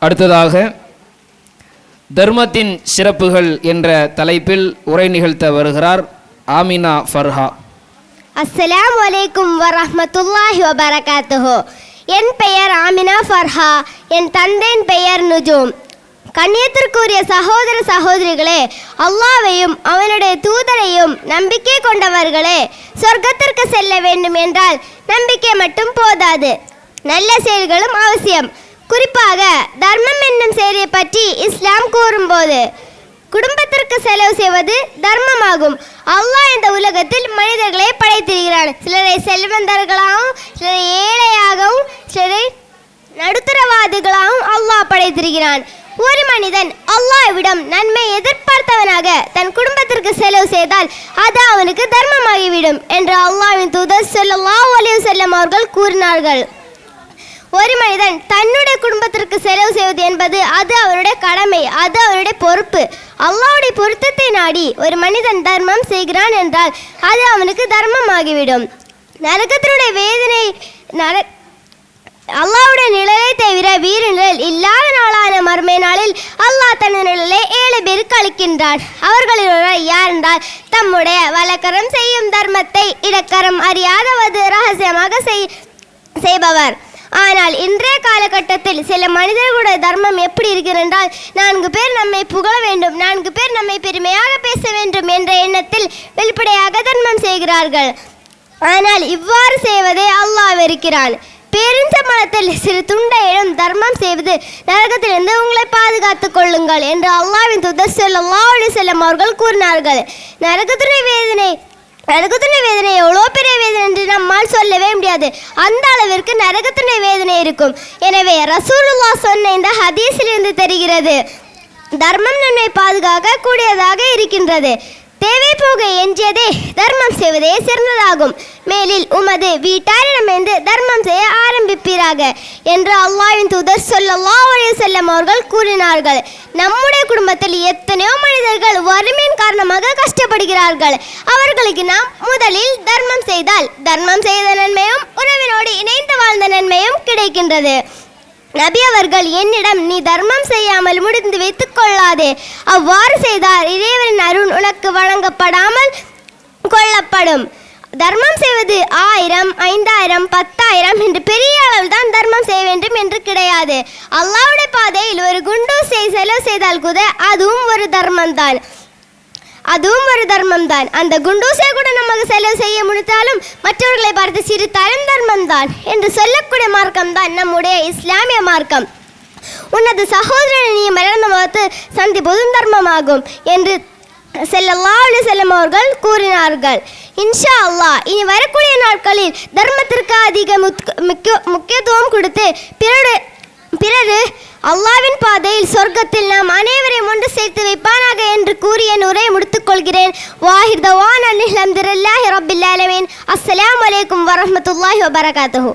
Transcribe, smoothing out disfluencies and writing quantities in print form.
அடுத்ததாக தர்மத்தின் சிறப்புகள் என்ற தலைப்பில் உரை நிகழ்த்த வருகிறார் ஆமினா ஃபர்ஹா. அஸ்ஸலாமு அலைக்கும் வரஹ்மத்துல்லாஹி வபரகாத்துஹு. என் பெயர் ஆமினா ஃபர்ஹா. என் தந்தையின் பெயர் நுஜூம். கண்ணியத்திற்குரிய சகோதர சகோதரிகளே, அல்லாஹ்வையும் அவனுடைய தூதரையும் நம்பிக்கை கொண்டவர்களே, சொர்க்கத்திற்கு செல்ல வேண்டும் என்றால் நம்பிக்கை மட்டும் போதாது, நல்ல செயல்களும் அவசியம். குறிப்பாக தர்மம் என்னும் செயலை பற்றி இஸ்லாம் கூறும்போது குடும்பத்திற்கு செலவு செய்வது தர்மமாகும். அல்லாஹ் இந்த உலகத்தில் மனிதர்களை படைத்திருக்கிறான். சிலரை செல்வந்தர்களாகவும், சிலரை ஏழையாகவும், சிலரை நடுத்தரவாதிகளாகவும் அல்லாஹ் படைத்திருக்கிறான். ஒரு மனிதன் அல்லாஹ்விடம் நன்மை எதிர்பார்த்தவனாக தன் குடும்பத்திற்கு செலவு செய்தால் அது அவனுக்கு தர்மமாகிவிடும் என்று அல்லாஹ்வின் தூதர் ஸல்லல்லாஹு அலைஹி வஸல்லம் அவர்கள் கூறினார்கள். ஒரு மனிதன் தன்னுடைய குடும்பத்திற்கு செலவு செய்வது என்பது அது அவருடைய கடமை, அது அவருடைய பொறுப்பு. அல்லாஹ்வுடைய பொருத்தத்தை நாடி ஒரு மனிதன் தர்மம் செய்கிறான் என்றால் அது அவனுக்கு தர்மமாகிவிடும். நரகத்தினுடைய வேதனை, அல்லாஹ்வுடைய நிழலை தவிர வீர நிழல் இல்லாத நாளான மறுமை நாளில் அல்லாஹ் தன் நிழலை 7 பேருக்கு அளிக்கின்றான். அவர்களில் ஒருவர் யார் என்றால் தம்முடைய வலக்கரம் செய்யும் தர்மத்தை இடக்கரம் அறியாதவது ரகசியமாக செய்பவர். ஆனால் இன்றைய காலகட்டத்தில் சில மனிதர்களுடைய தர்மம் எப்படி இருக்கிறது என்றால் 4 பேர் நம்மை புகழ வேண்டும், 4 பேர் நம்மை பெருமையாக பேச வேண்டும் என்ற எண்ணத்தில் வெளிப்படையாக தர்மம் செய்கிறார்கள். ஆனால் இவ்வாறு செய்வதை அல்லாஹ் வெறுக்கிறான். பேரின்பத்தில் சிறு துண்டையிடம் தர்மம் செய்வது நரகத்திலிருந்து உங்களை பாதுகாத்துக் கொள்ளுங்கள் என்று அல்லாஹ்வின் தூதர் ஸல்லல்லாஹு அலைஹி வஸல்லம் அவர்கள் கூறினார்கள். நரகத்துடைய வேதனை எவ்வளோ பெரிய வேதனை என்று நம்மால் சொல்லவே முடியாது. அந்த அளவிற்கு நரகத்துடைய வேதனை இருக்கும். எனவே ரசூலுல்லாஹ் சொன்ன இந்த ஹதீஸிலிருந்து தெரிகிறது, தர்மம் நம்மை பாதுகாக்க கூடியதாக இருக்கின்றது. தேவை போக எஞ்சியதே தர்மம் செய்வதே சிறந்ததாகும். மேலில் உமது வீட்டாரிடமிருந்து தர்மம் செய்ய ஆரம்பிப்பீராக என்று அல்லாஹ்வின் தூதர் ஸல்லல்லாஹு அலைஹி வஸல்லம் அவர்கள் கூறினார்கள். நம்முடைய குடும்பத்தில் எத்தனையோ மனிதர்கள் வறுமையின் காரணமாக கஷ்டப்படுகிறார்கள். அவர்களுக்கு நாம் முதலில் தர்மம் செய்தால் தர்மம் செய்த நன்மையும் உறவினோடு இணைந்து வாழ்ந்த நன்மையும் கிடைக்கின்றது. நபி அவர்கள் என்னிடம் நீ தர்மம் செய்யாமல் முடிந்து வைத்துக் கொள்ளாதே, அவ்வாறு செய்தால் இறைவனின் அருள் உனக்கு வழங்கப்படாமல் கொள்ளப்படும். தர்மம் செய்வது 1000, 5000, 10,000 என்று பெரிய அளவில் தான் தர்மம் செய்ய வேண்டும் என்று கிடையாது. அல்லாஹ்வுடைய பாதையில் ஒரு குண்டூசை செலவு செய்தால் கூட அதுவும் ஒரு தர்மம் தான். அந்த குண்டூசை கூட நமக்கு செலவு செய்ய முடித்தாலும் மற்றவர்களை பார்த்து சிரித்தாலும் தர்மம் தான் என்று சொல்லக்கூடிய மார்க்கம் தான் நம்முடைய இஸ்லாமிய மார்க்கம். உனது சகோதரனை நீ மரண பார்த்து சந்திப்பதும் தர்மமாகும் என்று ஸல்லல்லாஹு அலைஹி வஸல்லம் அவர்கள் கூறினார்கள். இன்ஷா அல்லாஹ் இனி வரக்கூடிய நாட்களில் தர்மத்திற்கு அதிக முக்கியத்துவம் கொடுத்து பிறரு அல்லாஹ்வின் பாதையில் சொர்க்கத்தில் நாம் அனைவரையும் ஒன்று சேர்த்து வைப்பானாக என்று கூறிய உரை முடித்துக் கொள்கிறேன். வாஹிர் தவான் அல்ஹம்துலில்லாஹி ரப்பில் ஆலமீன். அஸ்ஸலாமு அலைக்கும் வரஹ்மத்துல்லாஹி வபரகாத்துஹு.